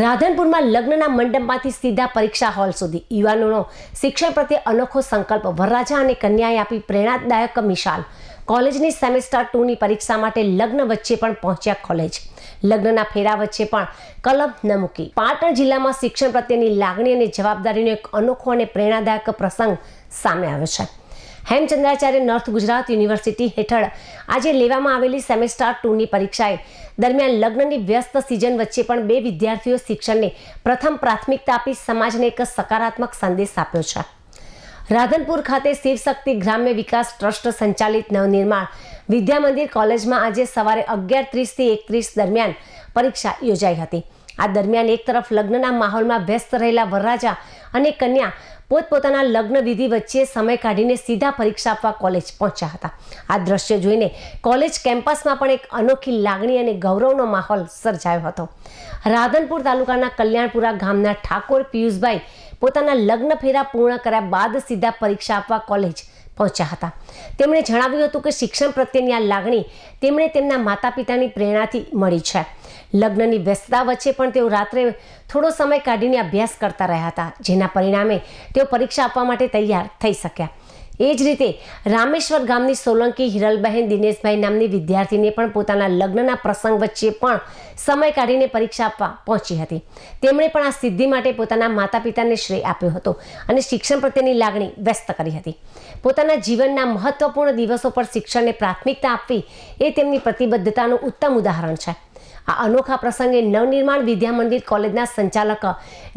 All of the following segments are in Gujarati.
રાધનપુરમાં લગ્નના મંડપમાંથી સીધા પરીક્ષા હોલ સુધી યુવાનોનો શિક્ષણ પ્રત્યે અનોખો સંકલ્પ વરરાજા અને કન્યાએ આપી પ્રેરણાદાયક મિસાલ। કોલેજની સેમેસ્ટર 2ની પરીક્ષા માટે લગ્ન વચ્ચે પણ પહોંચ્યા કોલેજ। લગ્નના ફેરા વચ્ચે પણ કલમ ન મૂકી। પાટણ જિલ્લામાં શિક્ષણ પ્રત્યેની લાગણી અને જવાબદારીનો એક અનોખો અને પ્રેરણાદાયક પ્રસંગ સામે આવ્યો છે। હેમચંદ્રાચાર્ય નોર્થ ગુજરાત યુનિવર્સિટી હેઠળ આજે લેવામાં આવેલી સેમેસ્ટર 2ની પરીક્ષાએ દરમિયાન લગ્નની વ્યસ્ત સિઝન વચ્ચે પણ બે વિદ્યાર્થીઓ શિક્ષણને પ્રથમ પ્રાથમિકતા આપી સમાજને એક સકારાત્મક સંદેશ આપ્યો છે। રાધનપુર ખાતે શિવશક્તિ ગ્રામ્ય વિકાસ ટ્રસ્ટ સંચાલિત નવનિર્માણ વિદ્યા મંદિર કોલેજમાં આજે સવારે 11:30 થી 1:30 દરમિયાન પરીક્ષા યોજાઈ હતી। આ દરમિયાન એક તરફ લગ્નના માહોલમાં વ્યસ્ત રહેલા વરરાજા અને કન્યા પોતપોતાના લગ્ન વિધિ વચ્ચે સમય કાઢીને સીધા પરીક્ષા આપવા કોલેજ પહોંચ્યા હતા। આ દ્રશ્ય જોઈને કોલેજ કેમ્પસમાં પણ એક અનોખી લાગણી અને ગૌરવનો માહોલ સર્જાયો હતો। રાધનપુર તાલુકાના કલ્યાણપુરા ગામના ઠાકોર પિયુષભાઈ પોતાના લગ્ન ફેરા પૂર્ણ કર્યા બાદ સીધા પરીક્ષા આપવા કોલેજ પહોંચ્યા હતા। તેમણે જણાવ્યું હતું કે શિક્ષણ પ્રત્યેની આ લાગણી તેમણે તેમના માતા પિતાની પ્રેરણાથી મળી છે। લગ્નની વ્યસ્તતા વચ્ચે પણ તેઓ રાત્રે થોડો સમય કાઢીને અભ્યાસ કરતા રહ્યા હતા, જેના પરિણામે તેઓ પરીક્ષા આપવા માટે તૈયાર થઈ શક્યા। એ જ રીતે રામેશ્વર ગામની સોલંકી હિરલબહેન દિનેશભાઈ નામની વિદ્યાર્થીને પણ પોતાના લગ્નના પ્રસંગ વચ્ચે પણ સમય કાઢીને પરીક્ષા આપવા પહોંચી હતી। તેમણે પણ આ સિદ્ધિ માટે પોતાના માતા પિતાને શ્રેય આપ્યો હતો અને શિક્ષણ પ્રત્યેની લાગણી વ્યક્ત કરી હતી। પોતાના જીવનના મહત્વપૂર્ણ દિવસો પર શિક્ષણને પ્રાથમિકતા આપવી એ તેમની પ્રતિબદ્ધતાનું ઉત્તમ ઉદાહરણ છે। આ અનોખા પ્રસંગે નવનિર્માણ વિદ્યા મંદિર કોલેજના સંચાલક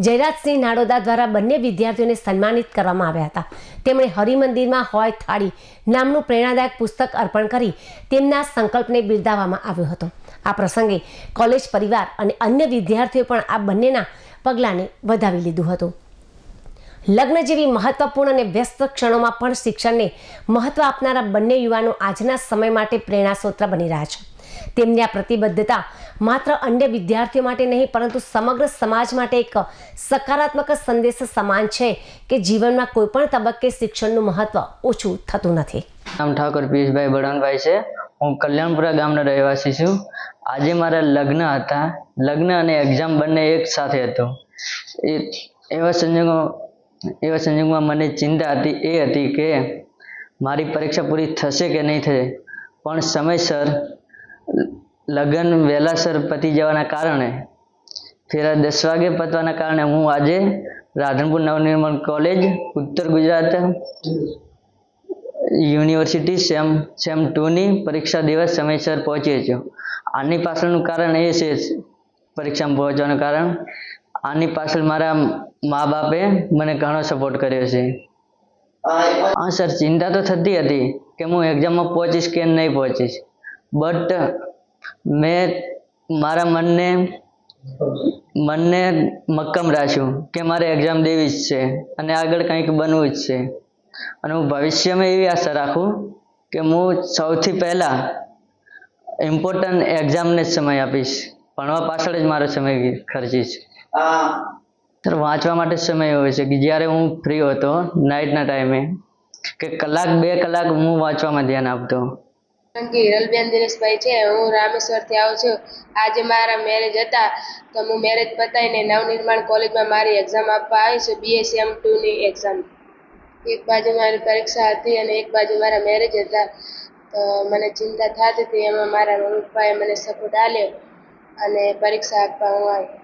જયરાજસિંહ નાડોદા દ્વારા બંને વિદ્યાર્થીઓને સન્માનિત કરવામાં આવ્યા હતા। તેમણે હરિમંદિરમાં હોય થાળી નામનું પ્રેરણાદાયક પુસ્તક અર્પણ કરી તેમના સંકલ્પને બિરદાવવામાં આવ્યો હતો। આ પ્રસંગે કોલેજ પરિવાર અને અન્ય વિદ્યાર્થીઓ પણ આ બંનેના પગલાંને વધાવી લીધું હતું। લગ્ન જેવી મહત્વપૂર્ણ અને વ્યસ્ત ક્ષણોમાં પણ શિક્ષણને મહત્વ આપનારા બંને યુવાનો આજના સમય માટે પ્રેરણાસ્ત્રોત બની રહ્યા છે। તેમની આ પ્રતિબદ્ધતા માત્ર અન્ય વિદ્યાર્થીઓ માટે નહીં પરંતુ સમગ્ર સમાજ માટે એક સકારાત્મક સંદેશ સમાન છે કે જીવનમાં કોઈ પણ તબક્કે શિક્ષણનું મહત્વ ઓછું થતું નથી। નામ ઠાકોર પિયુષભાઈ બળવંતભાઈ છે। હું કલ્યાણપુરા ગામનો રહેવાસી છું। આજે મારા લગ્ન હતા। લગ્ન અને એક્ઝામ બંને એક સાથે હતો। એવા સંજોગોમાં મને ચિંતા હતી કે મારી પરીક્ષા પૂરી થશે કે નહીં થશે, પણ સમયસર લગ્ન વહેલાસર પતી જવાના કારણે ફેરા 10 વાગે પતવાના કારણે હું આજે રાધનપુર નવનિર્માણ કોલેજ ઉત્તર ગુજરાત યુનિવર્સિટી સેમ 2ની પરીક્ષા દિવસ સમયસર પહોંચ્યો છું। આની પાછળનું કારણ એ છે, પરીક્ષામાં પહોંચવાનું કારણ આની પાછળ મારા મા બાપે મને ઘણો સપોર્ટ કર્યો છે। હા સર, ચિંતા તો થતી હતી કે હું એક્ઝામમાં પહોંચીશ કે નહીં પહોંચીશ, બટ મેં મારા મનને મક્કમ રાખ્યું કે મારે એક્ઝામ દેવી જ છે અને આગળ કંઈક બનવું જ છે। અને હું ભવિષ્યમાં એવી આશા રાખું કે હું સૌથી પહેલાં ઇમ્પોર્ટન્ટ એક્ઝામને જ સમય આપીશ, ભણવા પાછળ જ મારો સમય ખર્ચીશ। સર, વાંચવા માટે સમય હોય છે કે જ્યારે હું ફ્રી હતો નાઇટના ટાઈમે કે 1-2 કલાક હું વાંચવામાં ધ્યાન આપતો। હિરલબેન દિનેશભાઈ છે। હું રામેશ્વરથી આવું છું। આજે મારા મેરેજ હતા તો હું મેરેજ પતાવીને નવનિર્માણ કોલેજમાં મારી એક્ઝામ આપવા આવી છું, BA સેમ 2ની એક્ઝામ। એક બાજુ મારી પરીક્ષા હતી અને એક બાજુ મારા મેરેજ હતા, તો મને ચિંતા થતી હતી। એમાં મારા મમ્મી પપ્પાએ મને સપોર્ટ આપ્યો અને પરીક્ષા આપવા હું આવી।